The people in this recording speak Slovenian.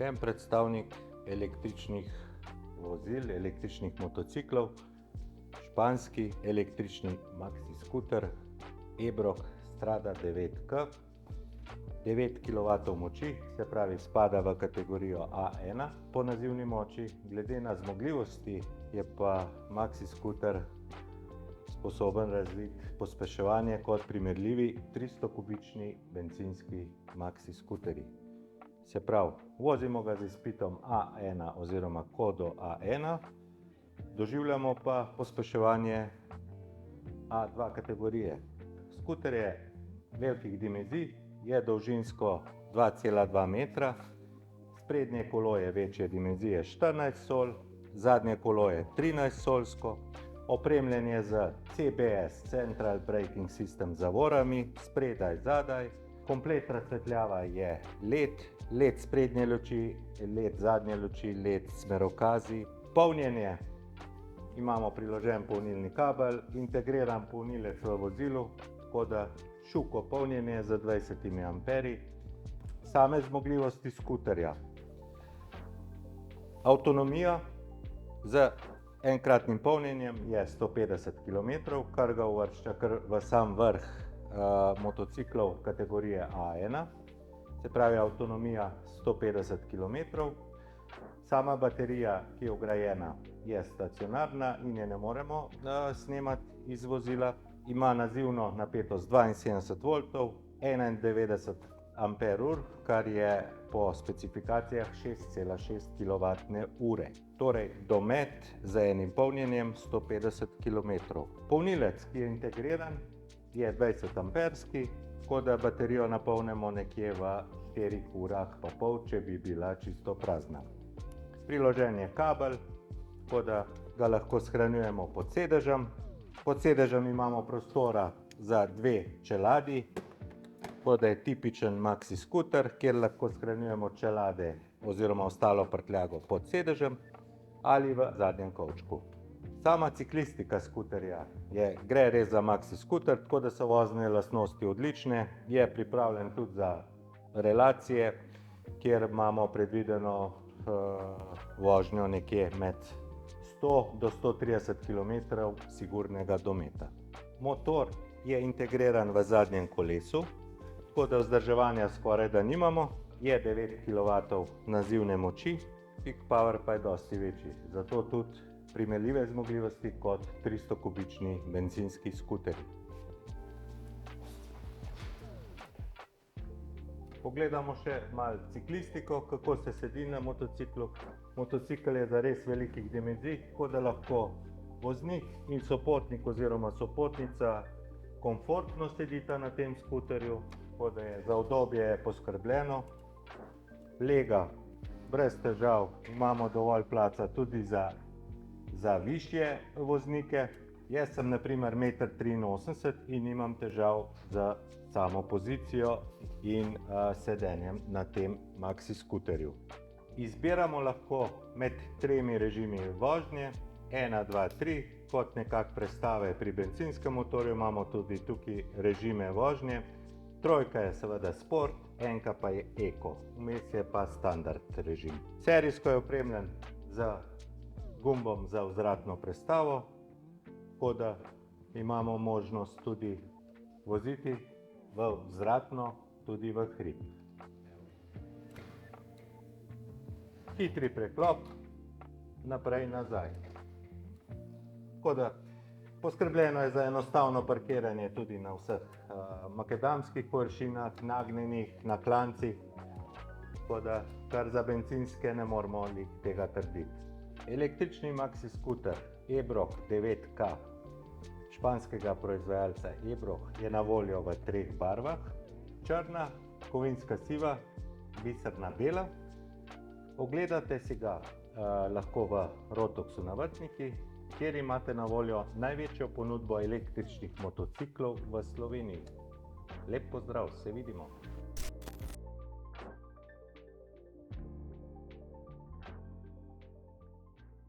Še en predstavnik električnih vozil, električnih motociklov, španski električni maxi skuter Ebroc Strada 9K, 9 kW moči, se pravi spada v kategorijo A1 po nazivni moči. Glede na zmogljivosti je pa maxi skuter sposoben razviti pospeševanje kot primerljivi 300-kubični bencinski maxi skuterji. Se pravi, vozimo ga z izpitom A1 oziroma kodo A1, doživljamo pa pospeševanje A2 kategorije. Skuter je velikih dimenzij, je dolžinsko 2,2 metra, sprednje kolo je večje dimenzije 14 sol, zadnje kolo je 13 solsko, opremljen je z CBS Central Braking System zavorami, spredaj, zadaj, komplet razsvetljava je LED sprednje luči, LED zadnje luči, LED smerokazi, polnjenje. Imamo priložen polnilni kabel, integriran polnilec v vozilu, tako da šuko polnjenje z 20 amperi. Same zmogljivosti skuterja. Avtonomija z enkratnim polnjenjem je 150 km, kar ga uvršča kar v sam vrh motociklov kategorije A1. Se pravi, avtonomija 150 km. Sama baterija, ki je vgrajena, je stacionarna in je ne moremo snemati iz vozila. Ima nazivno napetost 72 V, 91 Ah, kar je po specifikacijah 6,6 kWh. Torej, domet z enim polnjenjem 150 km. Polnilec, ki je integriran, je 20 amperski, tako da baterijo napolnimo nekje v 4 urah pa pol, če bi bila čisto prazna. Priložen je kabel, tako da ga lahko shranjujemo pod sedežem. Pod sedežem imamo prostora za dve čeladi, tako da je tipičen maxi skuter, kjer lahko shranjujemo čelade oziroma ostalo prtljago pod sedežem ali v zadnjem kovčku. Sama ciklistika skuterja gre res za maxi skuter, tako da so vozne lastnosti odlične. Je pripravljen tudi za relacije, kjer imamo predvideno vožnjo nekje med 100 do 130 km sigurnega dometa. Motor je integriran v zadnjem kolesu, tako da vzdrževanja skoraj da nimamo. Je 9 kW nazivne moči, peak power pa je dosti večji, zato tudi primerljive zmogljivosti kot 300-kubični bencinski skuterji. Pogledamo še malo ciklistiko, kako se sedi na motociklu. Motocikl je zares velikih dimenzij, tako da lahko voznik in sopotnik oziroma sopotnica komfortno sedita na tem skuterju, tako da je za udobje poskrbljeno. Lega brez težav, imamo dovolj placa tudi za višje voznike. Jaz sem na primer 1,83 m in nimam težav z samo pozicijo in sedenjem na tem maxi skuterju. Izbiramo lahko med tremi režimi vožnje, 1, 2, 3, kot nekak prestave pri benzinskem motorju imamo tudi tukaj režime vožnje. Trojka je seveda sport, enka pa je eko, vmes je pa standard režim. Serijsko je opremljen z gumbom za vzvratno prestavo, tako da imamo možnost tudi voziti v vzvratno, tudi v hrib. Hitri preklop, naprej, nazaj. Tako da poskrbljeno je za enostavno parkiranje tudi na vseh makadamskih površinah, nagnjenih, na klancih, tako da kar za bencinske ne moremo tega trditi. Električni maxi skuter Ebroc 9K španskega proizvajalca Ebroc je na voljo v treh barvah: črna, kovinska siva, biserna bela. Ogledate si ga lahko v Rotoxu na Vrtniki, kjer imate na voljo največjo ponudbo električnih motociklov v Sloveniji. Lep pozdrav, se vidimo!